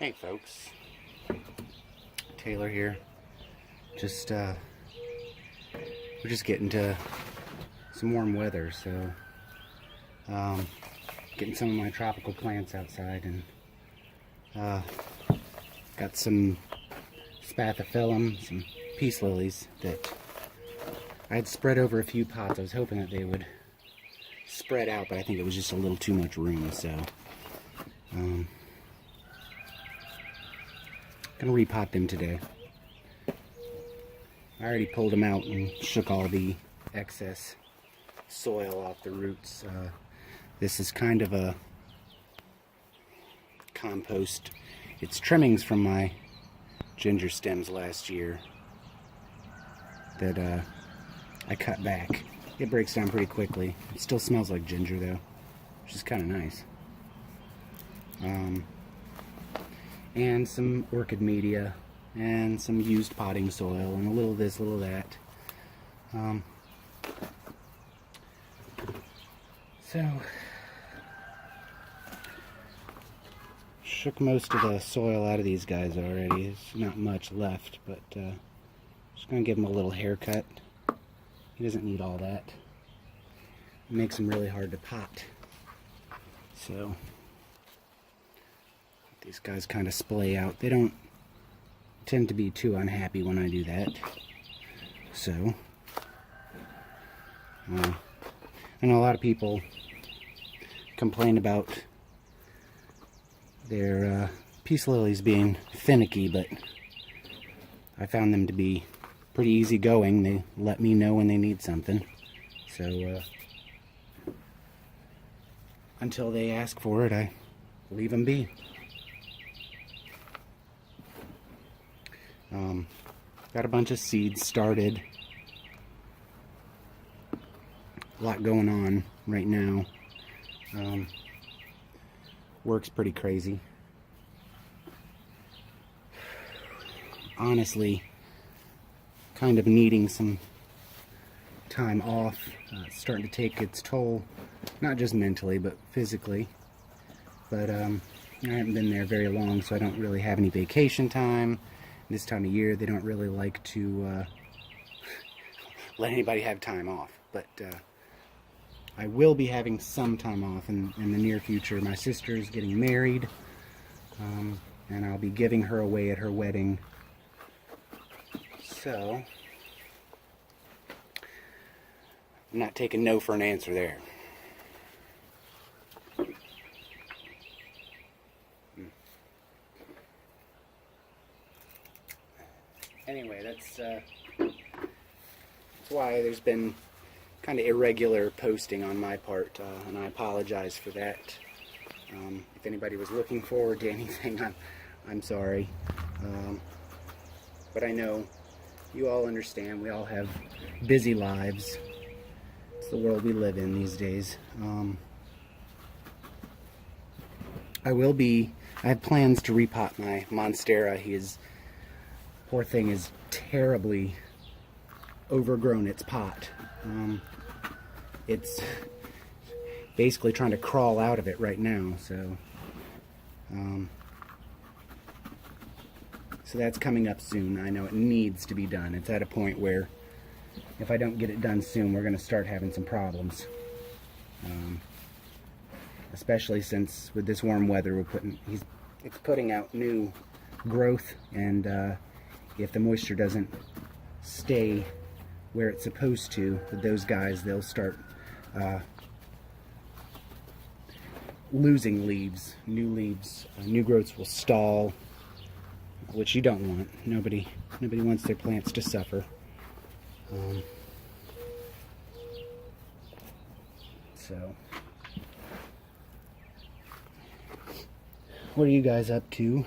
Hey folks, Taylor here. We're just getting to some warm weather, so getting some of my tropical plants outside, and got some spathiphyllum, some peace lilies that I had spread over a few pots. I was hoping that they would spread out, but I think it was just a little too much room, so gonna repot them today. I already pulled them out and shook all the excess soil off the roots. This is kind of a compost. It's trimmings from my ginger stems last year that I cut back. It breaks down pretty quickly. It still smells like ginger though, which is kind of nice. And some orchid media and some used potting soil and a little of this, a little of that. So shook most of the soil out of these guys already. There's not much left, but just gonna give him a little haircut. He doesn't need all that. It makes him really hard to pot. So these guys kind of splay out. They don't tend to be too unhappy when I do that. So I know a lot of people complain about their peace lilies being finicky, but I found them to be pretty easygoing. They let me know when they need something. So until they ask for it, I leave them be. Got a bunch of seeds started. A lot going on right now. Work's pretty crazy. Honestly, kind of needing some time off. It's starting to take its toll, not just mentally, but physically. But I haven't been there very long, so I don't really have any vacation time. This time of year, they don't really like to let anybody have time off. But I will be having some time off in the near future. My sister is getting married, and I'll be giving her away at her wedding. So I'm not taking no for an answer there. Anyway, that's why there's been kind of irregular posting on my part, and I apologize for that. If anybody was looking forward to anything, I'm sorry. But I know you all understand. We all have busy lives. It's the world we live in these days. I have plans to repot my Monstera. Poor thing is terribly overgrown its pot. It's basically trying to crawl out of it right now, so that's coming up soon. I know it needs to be done. It's at a point where if I don't get it done soon, we're going to start having some problems. Especially since with this warm weather, it's putting out new growth, and if the moisture doesn't stay where it's supposed to with those guys, they'll start losing leaves. New growths will stall, which you don't want. Nobody wants their plants to suffer. So what are you guys up to?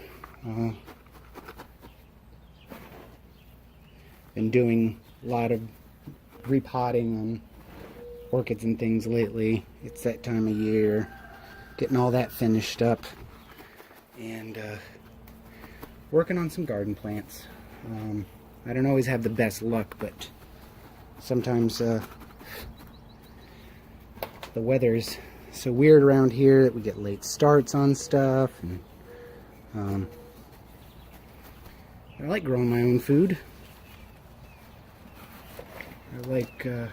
Been doing a lot of repotting on orchids and things lately. It's that time of year, getting all that finished up, and working on some garden plants. I don't always have the best luck, but sometimes the weather's so weird around here that we get late starts on stuff, and I like growing my own food. I like the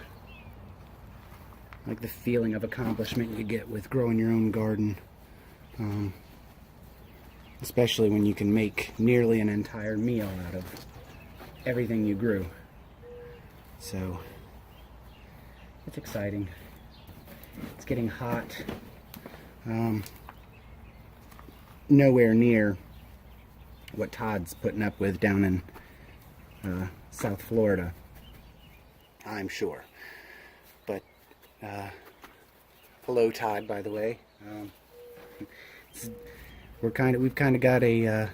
feeling of accomplishment you get with growing your own garden. Especially when you can make nearly an entire meal out of everything you grew. So, it's exciting. It's getting hot. Nowhere near what Todd's putting up with down in South Florida, I'm sure. But hello, Todd, by the way. We've kind of got a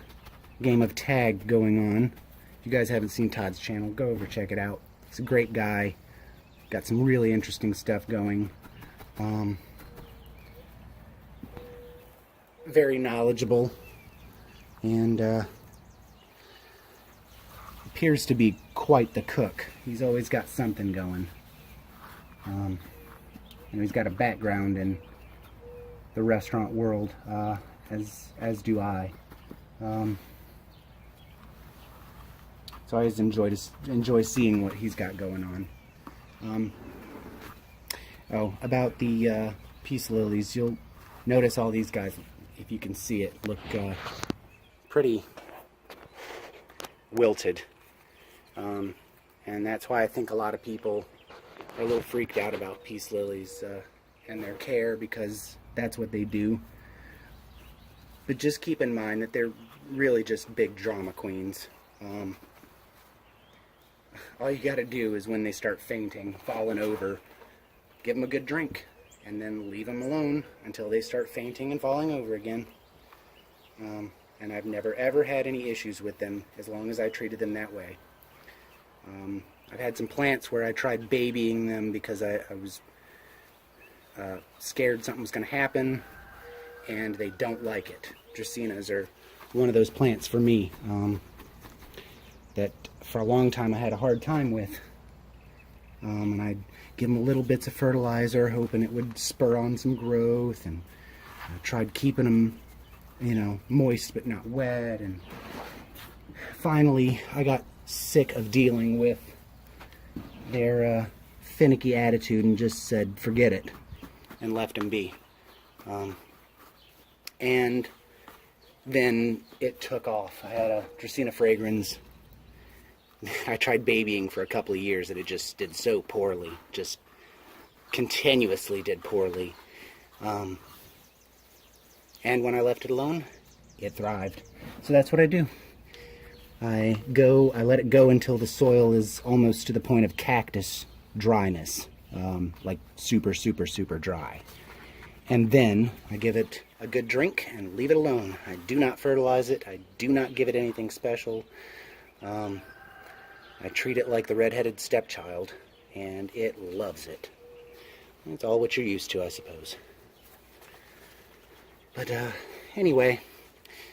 game of tag going on. If you guys haven't seen Todd's channel, go over check it out. He's a great guy. Got some really interesting stuff going. Very knowledgeable, and appears to be quite the cook. He's always got something going. He's got a background in the restaurant world, as do I. So I always enjoy seeing what he's got going on. About the peace lilies, you'll notice all these guys, if you can see it, look pretty wilted. And that's why I think a lot of people are a little freaked out about peace lilies and their care, because that's what they do. But just keep in mind that they're really just big drama queens. All you gotta do is, when they start fainting, falling over, give them a good drink, and then leave them alone until they start fainting and falling over again. And I've never ever had any issues with them as long as I treated them that way. I've had some plants where I tried babying them because I was scared something was going to happen, and they don't like it. Dracaenas are one of those plants for me that for a long time I had a hard time with. And I'd give them little bits of fertilizer, hoping it would spur on some growth, and I tried keeping them, moist but not wet. And finally, I got sick of dealing with their finicky attitude and just said, forget it, and left them be. And then it took off. I had a Dracaena fragrans. I tried babying for a couple of years, and it just did so poorly. Just continuously did poorly. And when I left it alone, it thrived. So that's what I do. I let it go until the soil is almost to the point of cactus dryness. Like super, super, super dry. And then I give it a good drink and leave it alone. I do not fertilize it. I do not give it anything special. I treat it like the red-headed stepchild, and it loves it. It's all what you're used to, I suppose. But anyway,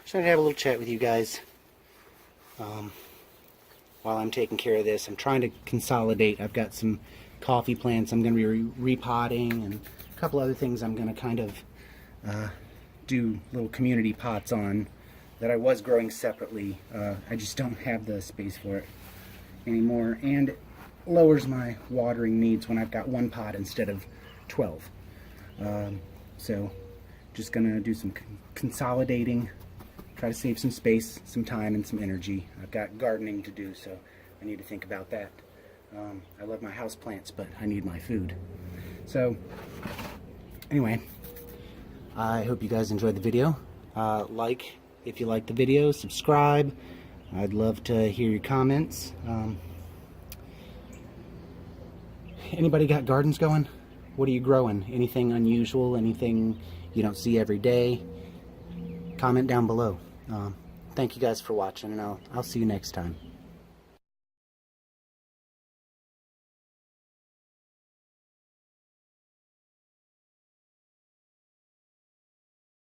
just wanted to have a little chat with you guys. While I'm taking care of this, I'm trying to consolidate. I've got some coffee plants I'm going to be repotting, and a couple other things I'm going to kind of do little community pots on that I was growing separately. I just don't have the space for it anymore, and it lowers my watering needs when I've got one pot instead of 12. So just gonna do some consolidating, try to save some space, some time, and some energy. I've got gardening to do, so I need to think about that. I love my house plants, but I need my food. So anyway, I hope you guys enjoyed the video. Like if you like the video, subscribe. I'd love to hear your comments. Anybody got gardens going? What are you growing? Anything unusual? Anything you don't see every day? Comment down below. Thank you guys for watching, and I'll see you next time.